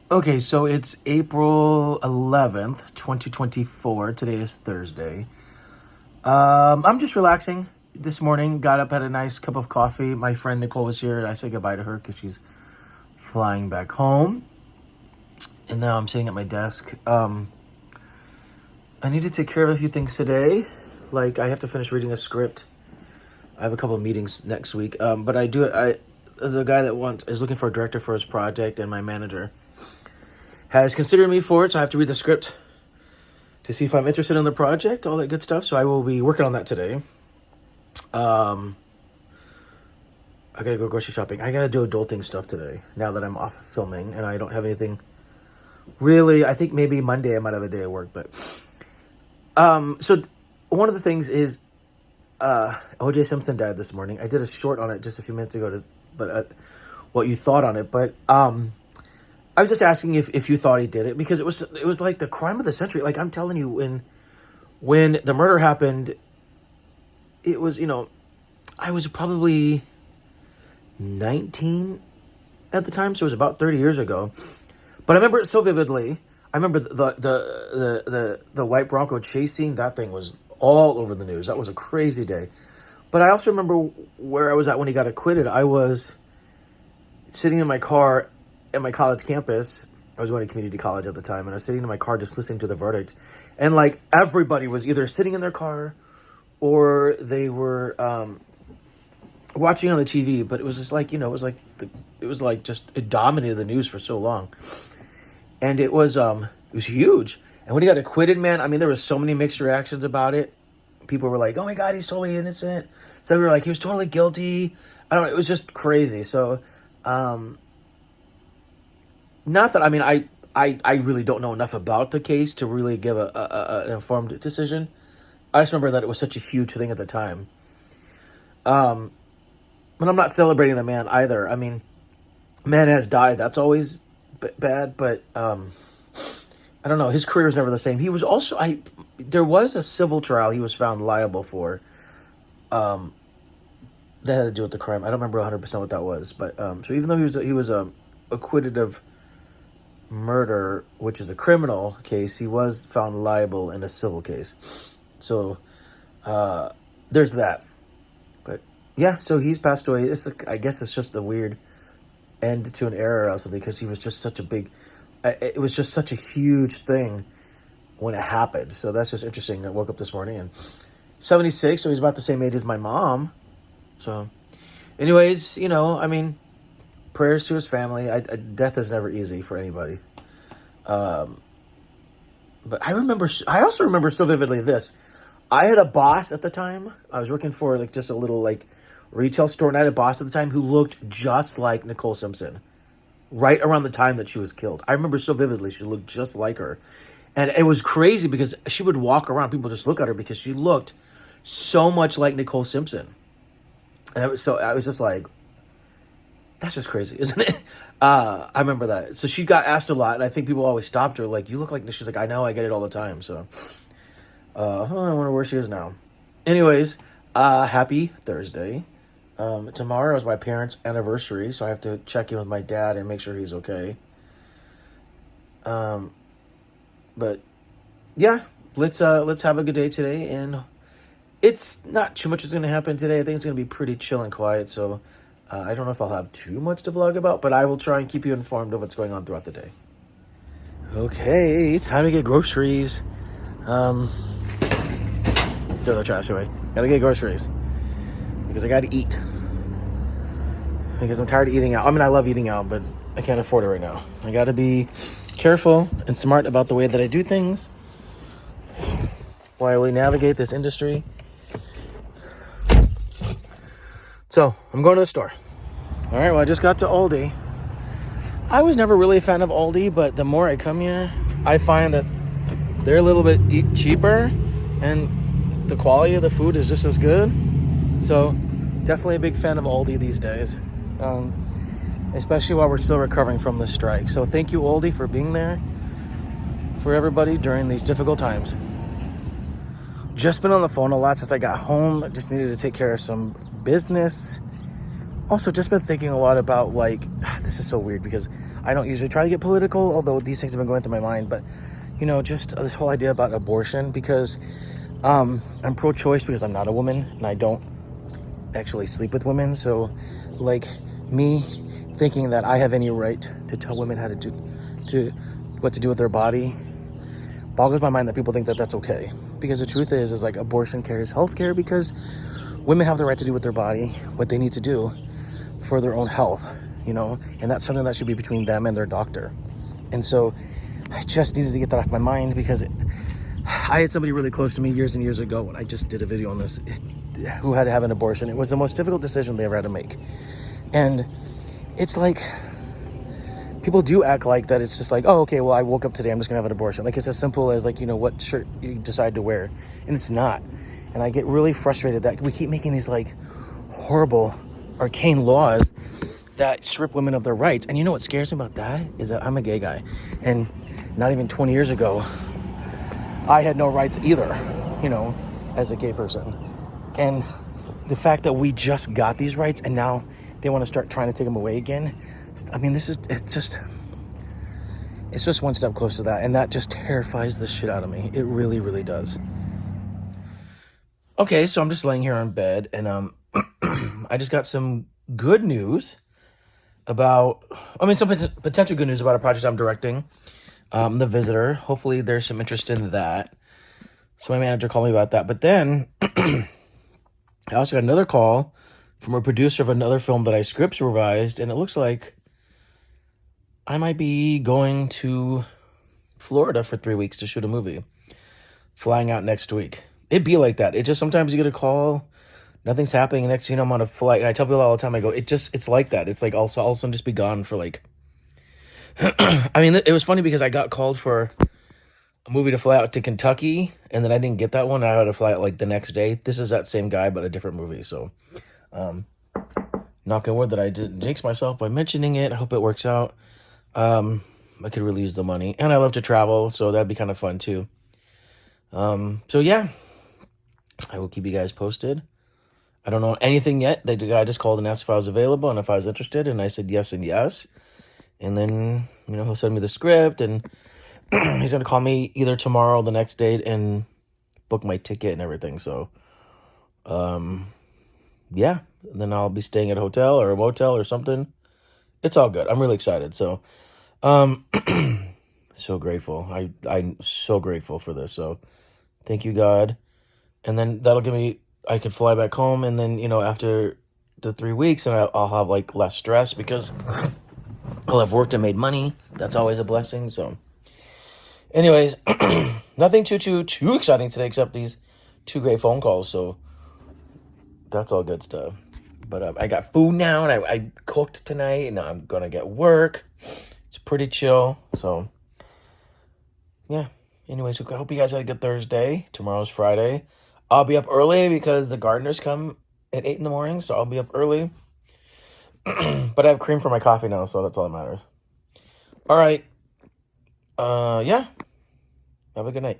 Okay, so it's April 11th, 2024. Today is Thursday. I'm just relaxing this morning. Got up, had a nice cup of coffee. My friend Nicole was here, and I said goodbye to her because she's flying back home. And now I'm sitting at my desk. I need to take care of a few things today. Like, I have to finish reading a script. I have a couple of meetings next week. But there's a guy that is looking for a director for his project, and my manager has considered me for it, so I have to read the script to see if I'm interested in the project, all that good stuff. So I will be working on that today. I gotta go grocery shopping. I gotta do adulting stuff today, now that I'm off filming, and I don't have anything really. I think maybe Monday I might have a day at work, but... So one of the things is, O.J. Simpson died this morning. I did a short on it just a few minutes ago, what you thought on it, but... I was just asking if you thought he did it, because it was like the crime of the century. Like, I'm telling you, when the murder happened, it was, I was probably 19 at the time, so it was about 30 years ago. But I remember it so vividly. I remember the white Bronco chase scene. That thing was all over the news. That was a crazy day. But I also remember where I was at when he got acquitted. I was sitting in my car at my college campus. I was going to community college at the time, and I was sitting in my car just listening to the verdict. And like, everybody was either sitting in their car or they were watching on the TV. But it was just like, it dominated the news for so long. And it was huge. And when he got acquitted, man, I mean, there was so many mixed reactions about it. People were like, "Oh my God, he's totally innocent." Some were like, "He was totally guilty." I don't know. It was just crazy. So, not that, I mean, I really don't know enough about the case to really give an informed decision. I just remember that it was such a huge thing at the time. But I'm not celebrating the man either. I mean, man has died. That's always bad, but I don't know. His career was never the same. He was also, there was a civil trial he was found liable for that had to do with the crime. I don't remember 100% what that was, but so even though he was acquitted of murder, which is a criminal case, he was found liable in a civil case. So there's that. But yeah, so he's passed away. I guess it's just a weird end to an era or something, because he was just such a big, it was just such a huge thing when it happened. So that's just interesting. I woke up this morning and 76, so he's about the same age as my mom. So anyways, I mean, prayers to his family. Death is never easy for anybody. But I also remember so vividly this. I had a boss at the time. I was working for just a little retail store, and I had a boss at the time who looked just like Nicole Simpson, right around the time that she was killed. I remember so vividly, she looked just like her. And it was crazy because she would walk around, people just look at her because she looked so much like Nicole Simpson. And I was just like, that's just crazy, isn't it? I remember that. So she got asked a lot, and I think people always stopped her, like, "You look like..." She's like, "I know, I get it all the time." So, I wonder where she is now. Anyways, happy Thursday. Tomorrow is my parents' anniversary, so I have to check in with my dad and make sure he's okay. But yeah, let's have a good day today, and it's not too much is going to happen today. I think it's going to be pretty chill and quiet, so I don't know if I'll have too much to vlog about, but I will try and keep you informed of what's going on throughout the day. Okay, it's time to get groceries. Throw the trash away. Gotta get groceries because I gotta eat. Because I'm tired of eating out. I mean, I love eating out, but I can't afford it right now. I gotta be careful and smart about the way that I do things while we navigate this industry. So, I'm going to the store. All right, well, I just got to Aldi. I was never really a fan of Aldi, but the more I come here, I find that they're a little bit cheaper, and the quality of the food is just as good. So, definitely a big fan of Aldi these days, especially while we're still recovering from the strike. So, thank you, Aldi, for being there for everybody during these difficult times. Just been on the phone a lot since I got home. Just needed to take care of some business. Also, just been thinking a lot about, like, this is so weird because I don't usually try to get political, although these things have been going through my mind. But, just this whole idea about abortion, because I'm pro-choice because I'm not a woman and I don't actually sleep with women. So, like, me thinking that I have any right to tell women how to what to do with their body boggles my mind that people think that that's okay. Because the truth is like abortion care is healthcare because women have the right to do with their body what they need to do for their own health, and that's something that should be between them and their doctor. And so I just needed to get that off my mind because I had somebody really close to me years and years ago when I just did a video on this who had to have an abortion. It was the most difficult decision they ever had to make. And it's like, people do act like that it's just like, oh, okay, well, I woke up today, I'm just gonna have an abortion. Like, it's as simple as, like, what shirt you decide to wear. And it's not. And I get really frustrated that we keep making these, like, horrible, arcane laws that strip women of their rights. And what scares me about that is that I'm a gay guy. And not even 20 years ago, I had no rights either, as a gay person. And the fact that we just got these rights and now they want to start trying to take them away again. I mean, it's just one step closer to that. And that just terrifies the shit out of me. It really, really does. Okay, so I'm just laying here on bed and I just got some good news about, some potential good news about a project I'm directing, The Visitor. Hopefully there's some interest in that. So my manager called me about that. But then I also got another call from a producer of another film that I script supervised, and it looks like I might be going to Florida for 3 weeks to shoot a movie, flying out next week. It'd be like that. It just, sometimes you get a call, nothing's happening, and next thing you know, I'm on a flight, and I tell people all the time, I go, it's like that. It's like, also, all of a sudden just be gone for like, it was funny because I got called for a movie to fly out to Kentucky, and then I didn't get that one. I had to fly out like the next day. This is that same guy, but a different movie. So, knock on wood that I didn't jinx myself by mentioning it. I hope it works out. I could really use the money, and I love to travel, so that'd be kind of fun too. So yeah, I will keep you guys posted. I don't know anything yet. The guy just called and asked if I was available and if I was interested, and I said yes and yes. And then, he'll send me the script, and he's going to call me either tomorrow or the next date and book my ticket and everything. So, yeah. And then I'll be staying at a hotel or a motel or something. It's all good. I'm really excited. So, so grateful. I'm so grateful for this. So, thank you, God. And then that'll give me, I could fly back home, and then, after the 3 weeks, and I'll have, like, less stress because I'll have worked and made money. That's always a blessing. So, anyways, nothing too exciting today except these 2 great phone calls. So, that's all good stuff. But I got food now, and I cooked tonight, and now I'm going to get work. It's pretty chill. So, yeah. Anyways, I hope you guys had a good Thursday. Tomorrow's Friday. I'll be up early because the gardeners come at 8 in the morning, so I'll be up early. But I have cream for my coffee now, so that's all that matters. All right. Yeah. Have a good night.